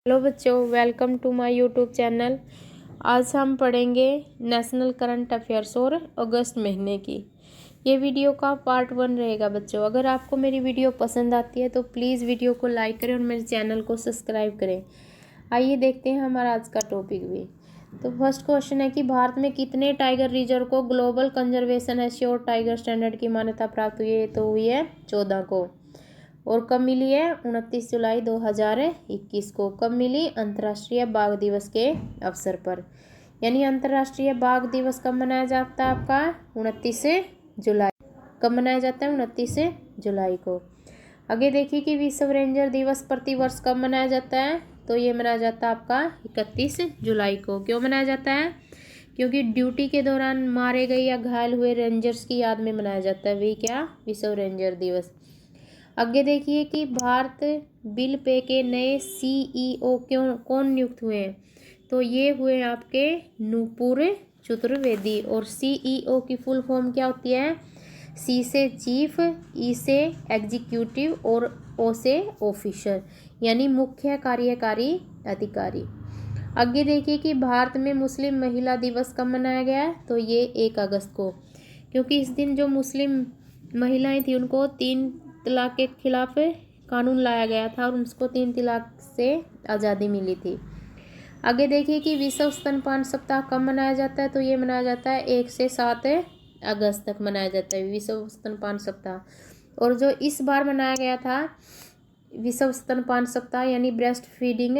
Hello बच्चों, welcome to my YouTube channel. आज हम पढ़ेंगे नेशनल करंट अफेयर्स और अगस्त महीने की। ये वीडियो का पार्ट 1 रहेगा बच्चों। अगर आपको मेरी वीडियो पसंद आती है तो प्लीज़ वीडियो को लाइक करें और मेरे चैनल को सब्सक्राइब करें। आइए देखते हैं हमारा आज का टॉपिक भी। तो फर्स्ट क्वेश्चन है कि भारत में कितने टाइगर रिजर्व को global conservation assured tiger standard की मान्यता प्राप्त हुई है? तो हुई है 14 को। और कब मिली है? 29 जुलाई 2021 को। कब मिली? अंतर्राष्ट्रीय बाघ दिवस के अवसर पर। यानी अंतर्राष्ट्रीय बाघ दिवस कब मनाया जाता है आपका? 29 जुलाई। कब मनाया जाता है? 29 जुलाई को। आगे देखिए कि विश्व रेंजर दिवस प्रतिवर्ष कब मनाया जाता है? तो ये मनाया जाता है आपका 31 जुलाई को। क्यों मनाया जाता है? क्योंकि ड्यूटी के दौरान मारे गए या घायल हुए रेंजर्स की याद में मनाया जाता है। वही क्या? विश्व रेंजर दिवस। आगे देखिए कि भारत बिल पे के नए सीईओ कौन नियुक्त हुए हैं? तो ये हुए आपके नूपुर चतुर्वेदी। और सीईओ की फुल फॉर्म क्या होती है? सी से चीफ, ई से एग्जीक्यूटिव और ओ से ऑफिसर, यानी मुख्य कार्यकारी अधिकारी। आगे देखिए कि भारत में मुस्लिम महिला दिवस कब मनाया गया है? तो ये 1 अगस्त को। क्योंकि इस दिन जो मुस्लिम महिलाएं थी उनको 3 तलाक के खिलाफ कानून लाया गया था और उनको 3 तलाक से आज़ादी मिली थी। आगे देखिए कि विश्व स्तनपान सप्ताह कब मनाया जाता है? तो ये मनाया जाता है 1 से 7 अगस्त तक मनाया जाता है विश्व स्तनपान सप्ताह। और जो इस बार मनाया गया था विश्व स्तनपान सप्ताह यानी ब्रेस्ट फीडिंग,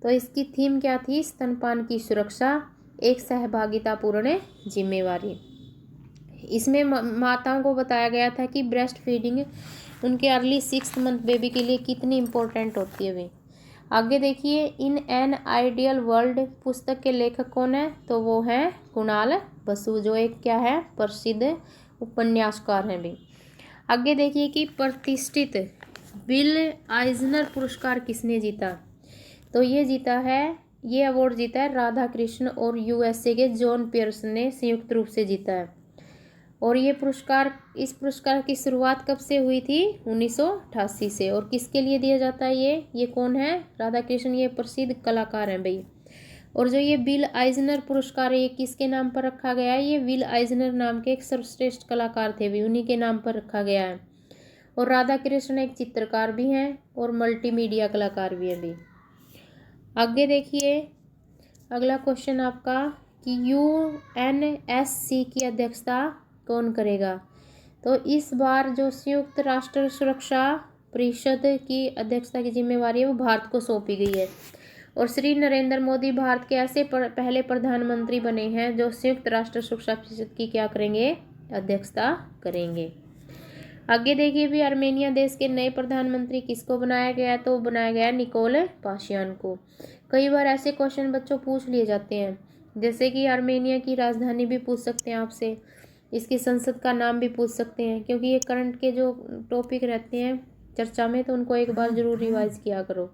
तो इसकी थीम क्या थी? स्तनपान की सुरक्षा, एक सहभागितापूर्ण जिम्मेवारी। इसमें माताओं को बताया गया था कि ब्रेस्ट फीडिंग उनके अर्ली 6 मंथ बेबी के लिए कितनी इम्पोर्टेंट होती है वे। आगे देखिए इन एन आइडियल वर्ल्ड पुस्तक के लेखक कौन है? तो वो हैं कुणाल बसु, जो एक क्या है? प्रसिद्ध उपन्यासकार हैं भी। आगे देखिए कि प्रतिष्ठित बिल आइजनर पुरस्कार किसने जीता? तो ये जीता है, ये अवार्ड जीता है राधा कृष्ण और यूएसए के जॉन पियर्स ने संयुक्त रूप से जीता है। और ये पुरस्कार, इस पुरस्कार की शुरुआत कब से हुई थी? 1988 से। और किसके लिए दिया जाता है ये कौन है? राधा कृष्ण, ये प्रसिद्ध कलाकार हैं भाई। और जो ये बिल आइजनर पुरस्कार है ये किसके नाम पर रखा गया है? ये बिल आइजनर नाम के एक सर्वश्रेष्ठ कलाकार थे भी, उन्हीं के नाम पर रखा गया है। और राधा कृष्ण एक चित्रकार भी हैं और मल्टीमीडिया कलाकार भी हैं भी। आगे देखिए अगला क्वेश्चन आपका कि यूएनएससी की अध्यक्षता कौन करेगा? तो इस बार जो संयुक्त राष्ट्र सुरक्षा परिषद की अध्यक्षता की जिम्मेवारी है वो भारत को सौंपी गई है। और श्री नरेंद्र मोदी भारत के ऐसे पहले प्रधानमंत्री बने हैं जो संयुक्त राष्ट्र सुरक्षा परिषद की क्या करेंगे? अध्यक्षता करेंगे। आगे देखिए भी आर्मेनिया देश के नए प्रधानमंत्री किसको बनाया गया है? तो बनाया गया है निकोल पाशियान को। कई बार ऐसे क्वेश्चन बच्चों पूछ लिए जाते हैं, जैसे कि आर्मेनिया की राजधानी भी पूछ सकते हैं आपसे, इसकी संसद का नाम भी पूछ सकते हैं, क्योंकि ये करंट के जो टॉपिक रहते हैं चर्चा में तो उनको एक बार जरूर रिवाइज किया करो।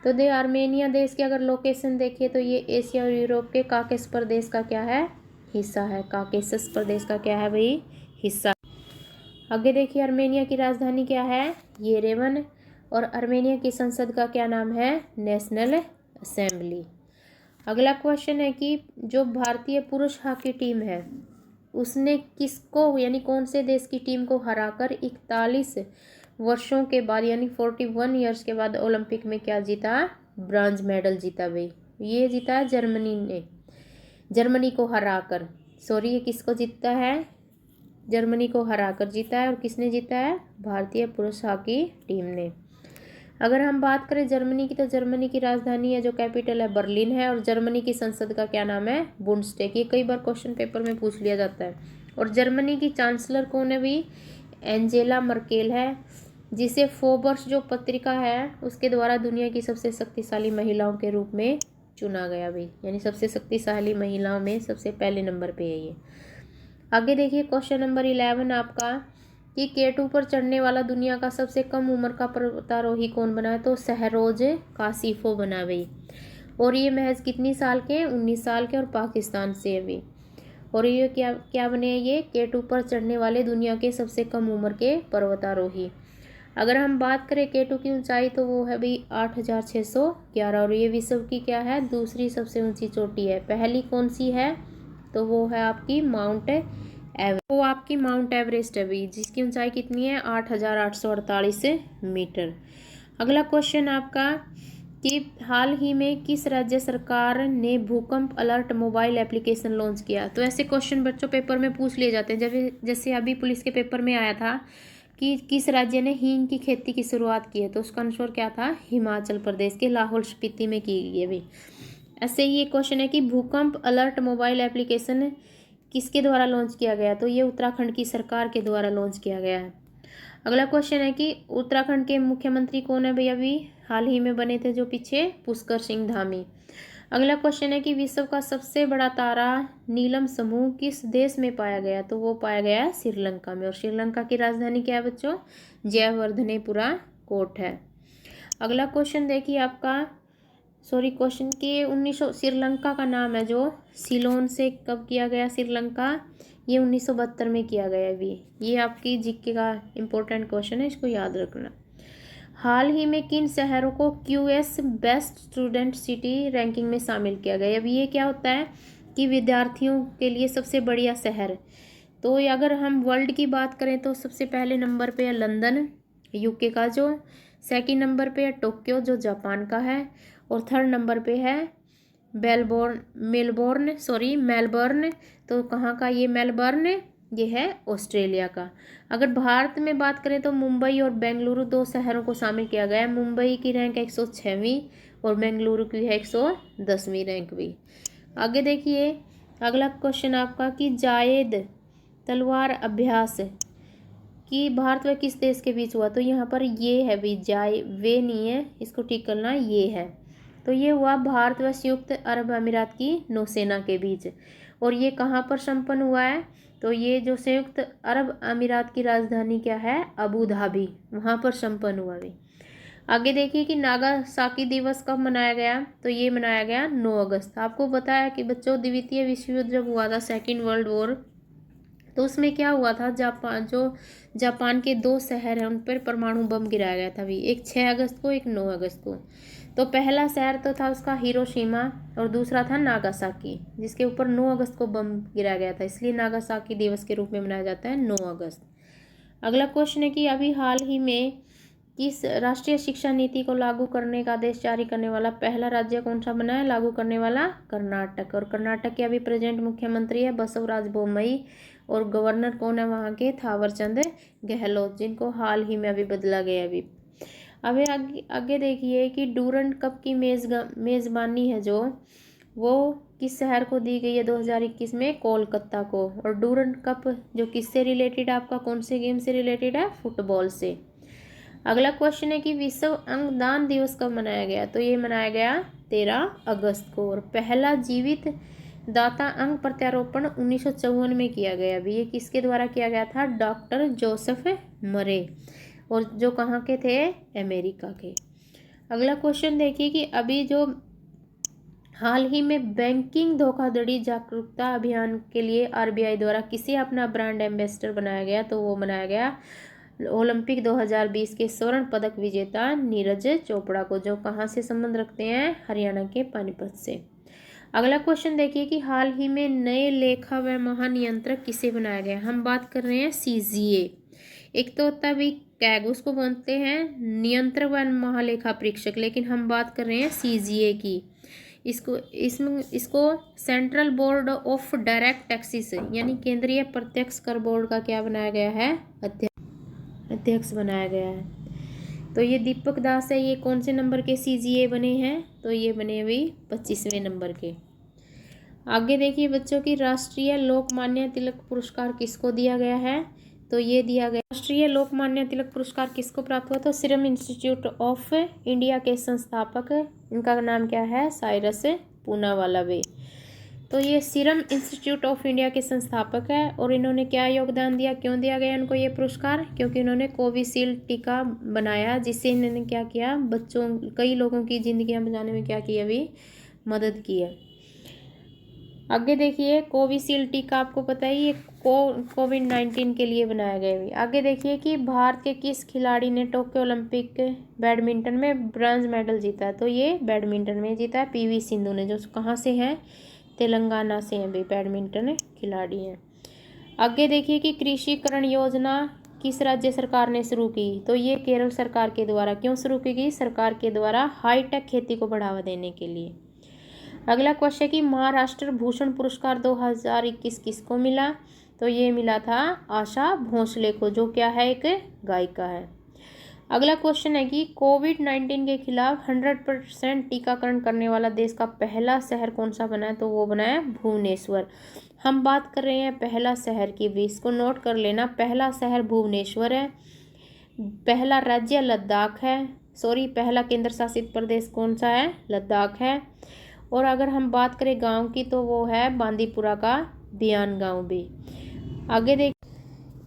तो दे आर्मेनिया देश की अगर लोकेशन देखिए तो ये एशिया और यूरोप के काकेशस प्रदेश का क्या है? हिस्सा है। काकेशस प्रदेश का क्या है भाई? हिस्सा। आगे देखिए आर्मेनिया की राजधानी क्या है? येरेवन। और आर्मेनिया की संसद का क्या नाम है? National assembly. अगला क्वेश्चन है कि जो भारतीय पुरुष हॉकी टीम है उसने किसको यानी कौन से देश की टीम को हराकर 41 वर्षों के बाद यानी 41 ईयर्स के बाद ओलंपिक में क्या जीता? ब्रॉन्ज मेडल जीता भाई। ये जीता है जर्मनी ने, जर्मनी को हराकर। सॉरी, ये किसको जीता है? जर्मनी को हराकर जीता है। और किसने जीता है? भारतीय पुरुष हॉकी टीम ने। अगर हम बात करें जर्मनी की, तो जर्मनी की राजधानी है जो कैपिटल है बर्लिन है। और जर्मनी की संसद का क्या नाम है? बुंडस्टैग। ये कई बार क्वेश्चन पेपर में पूछ लिया जाता है। और जर्मनी की चांसलर कौन है भी? एंजेला मर्केल है, जिसे फोर्ब्स जो पत्रिका है उसके द्वारा दुनिया की सबसे शक्तिशाली महिलाओं के रूप में चुना गया भी, यानी सबसे शक्तिशाली महिलाओं में सबसे पहले नंबर पे है ये। आगे देखिए क्वेश्चन नंबर 11 आपका कि K2 पर चढ़ने वाला दुनिया का सबसे कम उम्र का पर्वतारोही कौन बना है? तो सहरोज कासिफो बना भाई। और ये महज कितनी साल के? 19 साल के और पाकिस्तान से अभी। और ये क्या बने? ये K2 पर चढ़ने वाले दुनिया के सबसे कम उम्र के पर्वतारोही। अगर हम बात करें K2 की ऊंचाई तो वो है भाई 8611, और ये विश्व की क्या है, दूसरी सबसे ऊंची चोटी है। पहली कौन सी है, तो वो है आपकी माउंट एवरेस्ट, वो आपकी माउंट एवरेस्ट है भाई, जिसकी ऊंचाई कितनी है 8848 मीटर। अगला क्वेश्चन आपका कि हाल ही में किस राज्य सरकार ने भूकंप अलर्ट मोबाइल एप्लीकेशन लॉन्च किया। तो ऐसे क्वेश्चन बच्चों पेपर में पूछ लिए जाते हैं, जब जैसे अभी पुलिस के पेपर में आया था कि किस राज्य ने हींग की खेती की शुरुआत की है, तो उसका आंसर क्या था, हिमाचल प्रदेश के लाहौल स्पीति में की गई है भाई। ऐसे ही ये क्वेश्चन है कि भूकंप अलर्ट मोबाइल एप्लीकेशन किसके द्वारा लॉन्च किया गया, तो ये उत्तराखंड की सरकार के द्वारा लॉन्च किया गया है। अगला क्वेश्चन है कि उत्तराखंड के मुख्यमंत्री कौन है भैया, अभी हाल ही में बने थे जो पीछे, पुष्कर सिंह धामी। अगला क्वेश्चन है कि विश्व का सबसे बड़ा तारा नीलम समूह किस देश में पाया गया, तो वो पाया गया है श्रीलंका में, और श्रीलंका की राजधानी क्या है बच्चों, जयवर्धनेपुरा कोट है। अगला क्वेश्चन देखिए आपका, क्वेश्चन के 1900, श्रीलंका का नाम है जो सिलोन से कब किया गया श्रीलंका, ये 1972 में किया गया है भी। ये आपकी जीके का इंपॉर्टेंट क्वेश्चन है, इसको याद रखना। हाल ही में किन शहरों को QS best student city ranking में शामिल किया गया। अभी ये क्या होता है कि विद्यार्थियों के लिए सबसे बढ़िया शहर, तो अगर हम वर्ल्ड की बात करें तो सबसे पहले नंबर पे है लंदन UK का, जो सेकंड नंबर पे है टोक्यो जो जापान का है, और थर्ड नंबर पे है मेलबर्न, तो कहाँ का ये मेलबर्न, ये है ऑस्ट्रेलिया का। अगर भारत में बात करें तो मुंबई और बेंगलुरु दो शहरों को शामिल किया गया है। मुंबई की रैंक 106वीं और बेंगलुरु की है 110वीं रैंक भी। आगे देखिए अगला क्वेश्चन आपका कि जायद तलवार अभ्यास कि भारत व किस देश के बीच हुआ, तो यहाँ पर ये है भी वे नहीं है, इसको ठीक करना, ये है, तो ये हुआ भारत व संयुक्त अरब अमीरात की नौसेना के बीच। और ये कहाँ पर संपन्न हुआ है, तो ये जो संयुक्त अरब अमीरात की राजधानी क्या है, अबू धाबी, वहाँ पर संपन्न हुआ भी। आगे देखिए कि नागासाकी दिवस कब मनाया गया, तो ये मनाया गया 9 अगस्त। आपको बताया कि बच्चों द्वितीय विश्व युद्ध जब हुआ था, सेकेंड वर्ल्ड वॉर, तो उसमें क्या हुआ था, जापान के 2 शहर हैं उन पर परमाणु बम गिराया गया था भी, एक 6 अगस्त को, एक 9 अगस्त को। तो पहला शहर तो था उसका हिरोशिमा और दूसरा था नागासाकी, जिसके ऊपर 9 अगस्त को बम गिराया गया था, इसलिए नागासाकी दिवस के रूप में मनाया जाता है 9 अगस्त। अगला क्वेश्चन है कि अभी हाल ही में किस राष्ट्रीय शिक्षा नीति को लागू करने का आदेश जारी करने वाला पहला राज्य कौन सा बना है, लागू करने वाला कर्नाटक। और कर्नाटक के अभी प्रेजेंट मुख्यमंत्री है बसवराज बोम्मई, और गवर्नर कौन है वहाँ के, थावरचंद गहलोत, जिनको हाल ही में अभी बदला गया अभी। अभी आगे देखिए कि डूरंड कप की मेज़बानी है जो, वो किस शहर को दी गई है 2021 में, कोलकाता को। और डूरंड कप जो किससे रिलेटेड है, आपका कौन से गेम से रिलेटेड है, फुटबॉल से। अगला क्वेश्चन है कि विश्व अंगदान दिवस कब मनाया गया, तो ये मनाया गया 13 अगस्त को। और पहला जीवित दाता अंग प्रत्यारोपण 1954 में किया गया अभी, ये किसके द्वारा किया गया था, डॉक्टर जोसेफ मरे, और जो कहाँ के थे, अमेरिका के। अगला क्वेश्चन देखिए कि अभी जो हाल ही में बैंकिंग धोखाधड़ी जागरूकता अभियान के लिए RBI द्वारा किसे अपना ब्रांड एम्बेसडर बनाया गया, तो वो बनाया गया ओलंपिक 2020 के स्वर्ण पदक विजेता नीरज चोपड़ा को, जो कहाँ से संबंध रखते हैं, हरियाणा के पानीपत से। अगला क्वेश्चन देखिए कि हाल ही में नए लेखा व महानियंत्रक किसे बनाया गया। हम बात कर रहे हैं CGA, एक तो होता है भाई कैग, उसको बोलते हैं नियंत्रक व महालेखा परीक्षक, लेकिन हम बात कर रहे हैं CGA की। इसको central board of direct taxes यानी केंद्रीय प्रत्यक्ष कर बोर्ड का क्या बनाया गया है, अध्यक्ष बनाया गया है। तो ये दीपक दास है, ये कौन से नंबर के CGA बने हैं, तो ये बने अभी 25वें नंबर के। आगे देखिए बच्चों की राष्ट्रीय लोकमान्य तिलक पुरस्कार किसको दिया गया है, तो ये दिया गया राष्ट्रीय लोकमान्य तिलक पुरस्कार किसको प्राप्त हुआ, तो सीरम इंस्टीट्यूट ऑफ इंडिया के संस्थापक, इनका नाम क्या है, साइरस पूनावाला वे। तो ये सीरम इंस्टीट्यूट ऑफ इंडिया के संस्थापक है, और इन्होंने क्या योगदान दिया, क्यों दिया गया इनको ये पुरस्कार, क्योंकि इन्होंने कोविशील्ड टीका बनाया, जिससे इन्होंने क्या किया, कई लोगों की जिंदगियां बचाने में क्या किया, अभी मदद की है। आगे देखिए कोविशील्ड टीका आपको पता है ये कोविड-19 के लिए बनाया गया है। आगे देखिए कि भारत के किस खिलाड़ी ने टोक्यो ओलंपिक बैडमिंटन में ब्रॉन्ज मेडल जीता है, तो ये बैडमिंटन में जीता है पीवी सिंधु ने, जो कहाँ से हैं, तेलंगाना से हैं भाई, बैडमिंटन खिलाड़ी हैं। आगे देखिए कि कृषिकरण योजना किस राज्य सरकार ने शुरू की, तो ये केरल सरकार के द्वारा। क्यों शुरू की गई, सरकार के द्वारा हाईटेक खेती को बढ़ावा देने के लिए। अगला क्वेश्चन कि महाराष्ट्र भूषण पुरस्कार 2021 किसको मिला, तो ये मिला था आशा भोसले को, जो क्या है, एक गायिका है। अगला क्वेश्चन है कि कोविड-19 के खिलाफ 100% टीकाकरण करने वाला देश का पहला शहर कौन सा बना है, तो वो बना है भुवनेश्वर। हम बात कर रहे हैं पहला शहर की भी, इसको नोट कर लेना, पहला शहर भुवनेश्वर है, पहला राज्य लद्दाख है, पहला केंद्र शासित प्रदेश कौन सा है, लद्दाख है। और अगर हम बात करें गांव की तो वो है बांदीपुरा का बियान गांव भी। आगे देख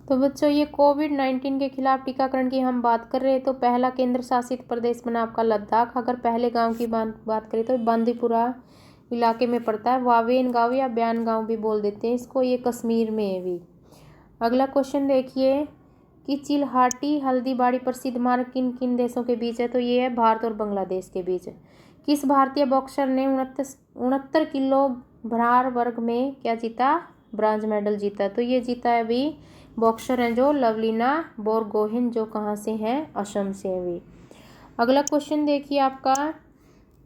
तो बच्चों ये कोविड-19 के खिलाफ टीकाकरण की हम बात कर रहे हैं, तो पहला केंद्र शासित प्रदेश बना आपका लद्दाख। अगर पहले गांव की बात करें तो बांदीपुरा इलाके में पड़ता है, वावेन गांव या बयान गांव भी बोल देते हैं इसको, ये कश्मीर में है भी। अगला क्वेश्चन देखिए कि चिल्हाटी हल्दीबाड़ी प्रसिद्ध मार्ग किन किन देशों के बीच है, तो ये है भारत और बांग्लादेश के बीच। किस भारतीय बॉक्सर ने 69 किलो भार वर्ग में क्या जीता, ब्रॉन्ज मेडल जीता, तो ये जीता है अभी बॉक्सर हैं जो लवलीना बोरगोहेन, जो कहाँ से हैं, असम से है भी। अगला क्वेश्चन देखिए आपका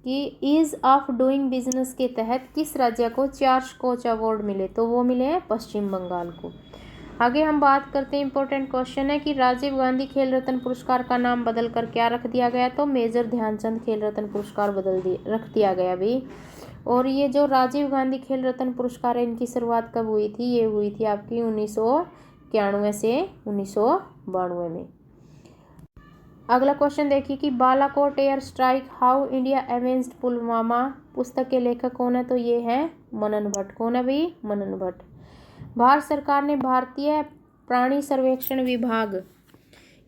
कि ईज ऑफ डूइंग बिजनेस के तहत किस राज्य को 4 स्कॉच अवार्ड मिले, तो वो मिले हैं पश्चिम बंगाल को। आगे हम बात करते हैं, इंपॉर्टेंट क्वेश्चन है कि राजीव गांधी खेल रत्न पुरस्कार का नाम बदल कर क्या रख दिया गया, तो मेजर ध्यानचंद खेल रत्न पुरस्कार रख दिया गया भी। और ये जो राजीव गांधी खेल रत्न पुरस्कार है, इनकी शुरुआत कब हुई थी, ये हुई थी आपकी 1991 से 1992 में। अगला क्वेश्चन देखिए कि Balakot air strike how India avenged Pulwama पुस्तक के लेखक कौन है, तो ये है मनन भट्ट। कौन है भाई, मनन भट्ट। भारत सरकार ने भारतीय प्राणी सर्वेक्षण विभाग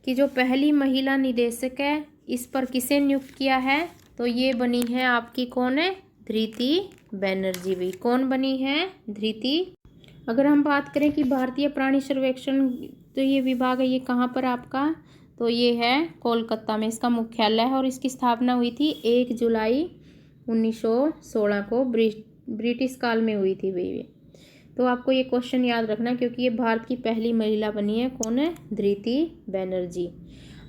की जो पहली महिला निदेशक है, इस पर किसे नियुक्त किया है, तो ये बनी है आपकी कौन है, धृति बनर्जी भी। कौन बनी है, धृति। अगर हम बात करें कि भारतीय प्राणी सर्वेक्षण तो ये विभाग है, ये कहाँ पर आपका, तो ये है कोलकाता में, इसका मुख्यालय है। और इसकी स्थापना हुई थी 1 जुलाई 1916 को, ब्रिटिश काल में हुई थी भाई। तो आपको ये क्वेश्चन याद रखना क्योंकि ये भारत की पहली महिला बनी है, कौन है, धृति बनर्जी।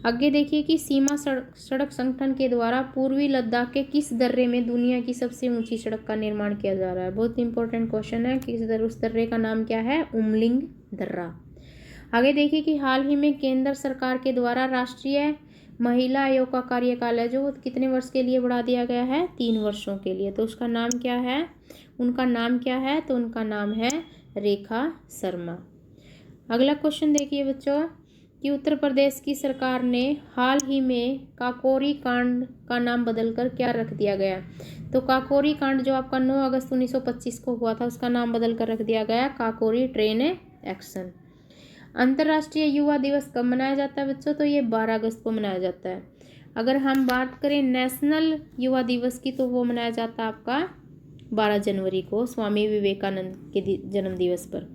आगे देखिए कि सीमा सड़क संगठन के द्वारा पूर्वी लद्दाख के किस दर्रे में दुनिया की सबसे ऊंची सड़क का निर्माण किया जा रहा है, बहुत इंपॉर्टेंट क्वेश्चन है कि उस दर्रे का नाम क्या है, उमलिंग दर्रा। आगे देखिए कि हाल ही में केंद्र सरकार के द्वारा राष्ट्रीय महिला आयोग का कार्यकाल है जो कितने वर्ष के लिए बढ़ा दिया गया है, 3 वर्षों के लिए। तो उसका नाम क्या है, उनका नाम क्या है, तो उनका नाम है रेखा शर्मा। अगला क्वेश्चन देखिए बच्चों कि उत्तर प्रदेश की सरकार ने हाल ही में काकोरी कांड का नाम बदलकर क्या रख दिया गया, तो काकोरी कांड जो आपका 9 अगस्त 1925 को हुआ था, उसका नाम बदलकर रख दिया गया काकोरी ट्रेन एक्शन। अंतर्राष्ट्रीय युवा दिवस कब मनाया जाता है बच्चों, तो ये 12 अगस्त को मनाया जाता है। अगर हम बात करें नेशनल युवा दिवस की, तो वो मनाया जाता है आपका 12 जनवरी को, स्वामी विवेकानंद के जन्म दिवस पर।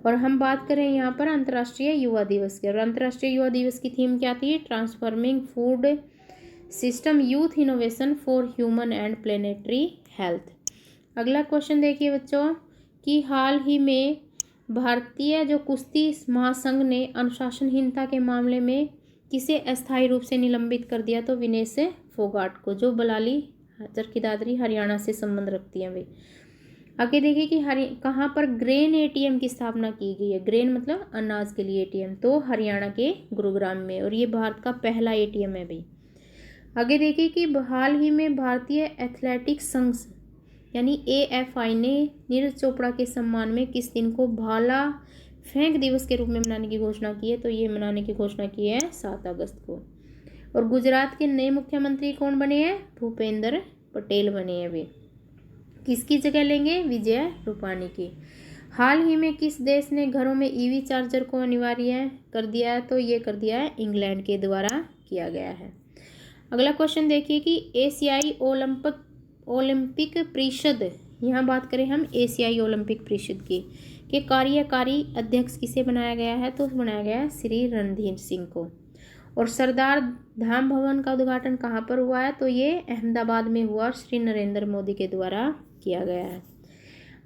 और हम बात करें यहाँ पर अंतर्राष्ट्रीय युवा दिवस की, और अंतर्राष्ट्रीय युवा दिवस की थीम क्या थी, transforming food system youth innovation for human and planetary health. अगला क्वेश्चन देखिए बच्चों कि हाल ही में भारतीय जो कुश्ती महासंघ ने अनुशासनहीनता के मामले में किसे अस्थायी रूप से निलंबित कर दिया, तो विनेश फोगाट को, जो बलाली चरखी दादरी हरियाणा से संबंध रखती हैं वे। आगे देखिए कि कहाँ पर ग्रेन एटीएम की स्थापना की गई है, ग्रेन मतलब अनाज के लिए एटीएम, तो हरियाणा के गुरुग्राम में, और ये भारत का पहला एटीएम है भाई। आगे देखिए कि हाल ही में भारतीय एथलेटिक्स संघ यानी AFI ने नीरज चोपड़ा के सम्मान में किस दिन को भाला फेंक दिवस के रूप में मनाने की घोषणा की है, तो ये मनाने की घोषणा की है 7 अगस्त को। और गुजरात के नए मुख्यमंत्री कौन बने हैं, भूपेंद्र पटेल बने हैं वे। किसकी जगह लेंगे, विजय रूपाणी की। हाल ही में किस देश ने घरों में EV चार्जर को अनिवार्य कर दिया है, तो ये कर दिया है इंग्लैंड के द्वारा किया गया है। अगला क्वेश्चन देखिए कि एशियाई ओलंपिक परिषद यहाँ बात करें हम एशियाई ओलंपिक परिषद की कि कार्यकारी अध्यक्ष किसे बनाया गया है, तो बनाया गया है श्री रणधीर सिंह को। और सरदार धाम भवन का उद्घाटन कहाँ पर हुआ है, तो ये अहमदाबाद में हुआ और श्री नरेंद्र मोदी के द्वारा किया गया है।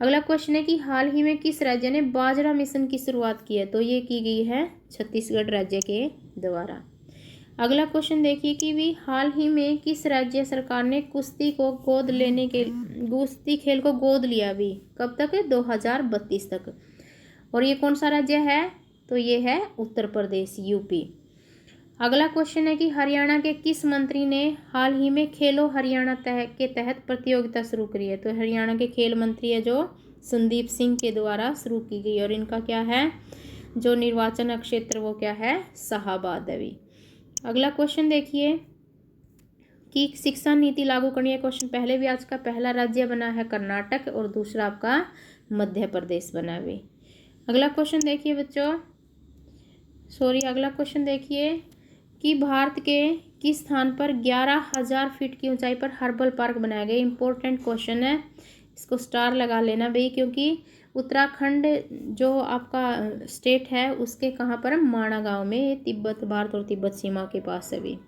अगला क्वेश्चन है कि हाल ही में किस राज्य ने बाजरा मिशन की शुरुआत की है, तो ये की गई है छत्तीसगढ़ राज्य के द्वारा। अगला क्वेश्चन देखिए कि भी हाल ही में किस राज्य सरकार ने कुश्ती खेल को गोद लिया भी, कब तक, 2032 तक। और ये कौन सा राज्य है, तो ये है उत्तर प्रदेश, यूपी। अगला क्वेश्चन है कि हरियाणा के किस मंत्री ने हाल ही में खेलो हरियाणा के तहत प्रतियोगिता शुरू करी है, तो हरियाणा के खेल मंत्री है जो संदीप सिंह के द्वारा शुरू की गई। और इनका क्या है, जो निर्वाचन क्षेत्र वो क्या है, शाहाबाद है। अगला क्वेश्चन देखिए कि शिक्षा नीति लागू करनी है। क्वेश्चन पहले भी आज का पहला राज्य बना है कर्नाटक और दूसरा आपका मध्य प्रदेश बना भी। अगला क्वेश्चन देखिए बच्चों, अगला क्वेश्चन देखिए कि भारत के किस स्थान पर 11,000 फीट की ऊंचाई पर हर्बल पार्क बनाया गया। इंपॉर्टेंट क्वेश्चन है, इसको स्टार लगा लेना भाई, क्योंकि उत्तराखंड जो आपका स्टेट है उसके कहाँ पर, माणा गांव में, ये तिब्बत, भारत और तिब्बत सीमा के पास है भी।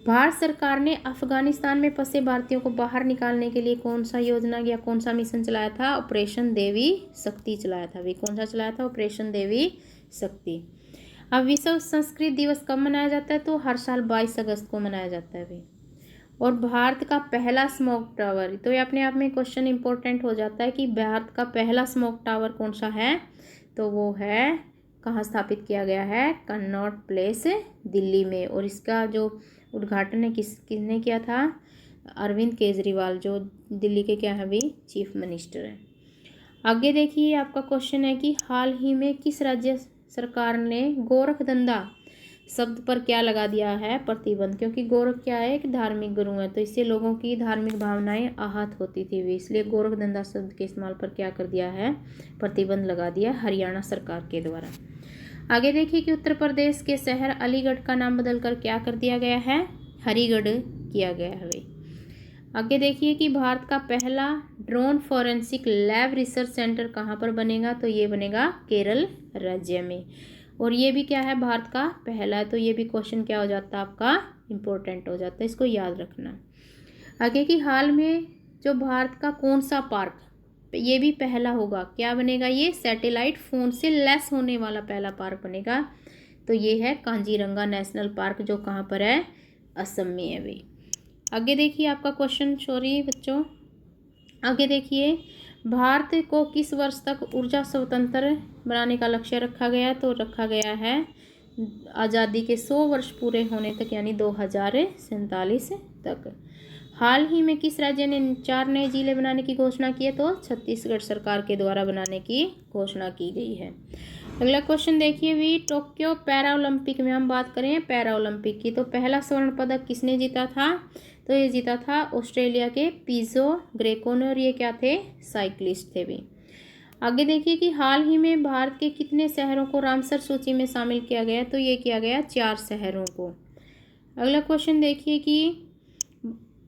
भारत सरकार ने अफगानिस्तान में फंसे भारतीयों को बाहर निकालने के लिए कौन सा योजना या कौन सा मिशन चलाया था, ऑपरेशन देवी शक्ति चलाया था भी। कौन सा चलाया था, ऑपरेशन देवी शक्ति। अब विश्व संस्कृत दिवस कब मनाया जाता है, तो हर साल 22 अगस्त को मनाया जाता है भी। और भारत का पहला स्मोक टावर, तो ये अपने आप में क्वेश्चन इंपॉर्टेंट हो जाता है कि भारत का पहला स्मोक टावर कौन सा है, तो वो है कहाँ स्थापित किया गया है, कनॉट प्लेस, दिल्ली में। और इसका जो उद्घाटन है किसने किया था, अरविंद केजरीवाल, जो दिल्ली के क्या है भी, चीफ मिनिस्टर है। आगे देखिए आपका क्वेश्चन है कि हाल ही में किस राज्य सरकार ने गोरखधंधा शब्द पर क्या लगा दिया है, प्रतिबंध। क्योंकि गोरख क्या है, एक धार्मिक गुरु है, तो इससे लोगों की धार्मिक भावनाएं आहत होती थी भी, इसलिए गोरखधंधा शब्द के इस्तेमाल पर क्या कर दिया है, प्रतिबंध लगा दिया हरियाणा सरकार के द्वारा। आगे देखिए कि उत्तर प्रदेश के शहर अलीगढ़ का नाम बदलकर क्या कर दिया गया है, हरिगढ़ किया गया है। आगे देखिए कि भारत का पहला drone forensic lab research centre कहाँ पर बनेगा, तो ये बनेगा केरल राज्य में। और ये भी क्या है, भारत का पहला है, तो ये भी क्वेश्चन क्या हो जाता है आपका, इंपॉर्टेंट हो जाता है, इसको याद रखना। आगे कि हाल में जो भारत का कौन सा पार्क, ये भी पहला होगा, क्या बनेगा, ये सैटेलाइट फोन से लेस होने वाला पहला पार्क बनेगा, तो ये है कांजीरंगा नेशनल पार्क, जो कहाँ पर है, असम में है भाई। आगे देखिए आपका क्वेश्चन, बच्चों, आगे देखिए भारत को किस वर्ष तक ऊर्जा स्वतंत्र बनाने का लक्ष्य रखा गया, तो रखा गया है आज़ादी के 100 वर्ष पूरे होने तक, यानी 2047 तक। हाल ही में किस राज्य ने 4 नए जिले बनाने की घोषणा की है, तो छत्तीसगढ़ सरकार के द्वारा बनाने की घोषणा की गई है। अगला क्वेश्चन देखिए भी, टोक्यो पैरा ओलंपिक में हम बात करें पैरा ओलंपिक की, तो पहला स्वर्ण पदक किसने जीता था, तो ये जीता था ऑस्ट्रेलिया के पीजो ग्रेको ने, और ये क्या थे, साइक्लिस्ट थे भी। आगे देखिए कि हाल ही में भारत के कितने शहरों को रामसर सूची में शामिल किया गया, तो ये किया गया 4 शहरों को। अगला क्वेश्चन देखिए कि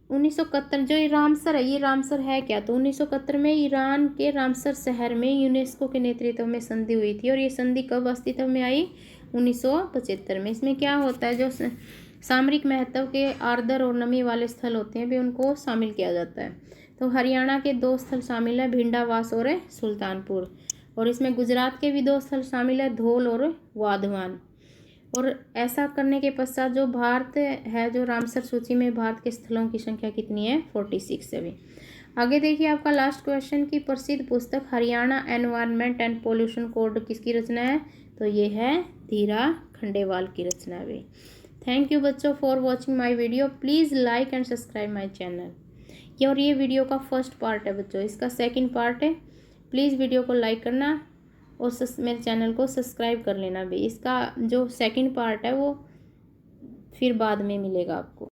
1971 जो ये रामसर है, ये रामसर है क्या, तो 1971 में ईरान के रामसर शहर में यूनेस्को के नेतृत्व में संधि हुई थी। और ये संधि कब अस्तित्व में आई, 1975 में। इसमें क्या होता है, जो सामरिक महत्व के आर्द्र और नमी वाले स्थल होते हैं भी उनको शामिल किया जाता है। तो हरियाणा के 2 स्थल शामिल है, भिंडावास और सुल्तानपुर। और इसमें गुजरात के भी 2 स्थल शामिल है, धौल और वाधवान। और ऐसा करने के पश्चात जो भारत है, जो रामसर सूची में भारत के स्थलों की संख्या कितनी है, 46 है भी। आगे देखिए आपका लास्ट क्वेश्चन की प्रसिद्ध पुस्तक Haryana environment and pollution code किसकी रचना है, तो ये है धीरा खंडेवाल की रचना भी। थैंक यू बच्चों for watching my video, please like and subscribe my channel. और ये वीडियो का फर्स्ट पार्ट है बच्चों, इसका सेकंड पार्ट है, प्लीज़ वीडियो को लाइक करना और मेरे चैनल को सब्सक्राइब कर लेना भी। इसका जो सेकंड पार्ट है वो फिर बाद में मिलेगा आपको।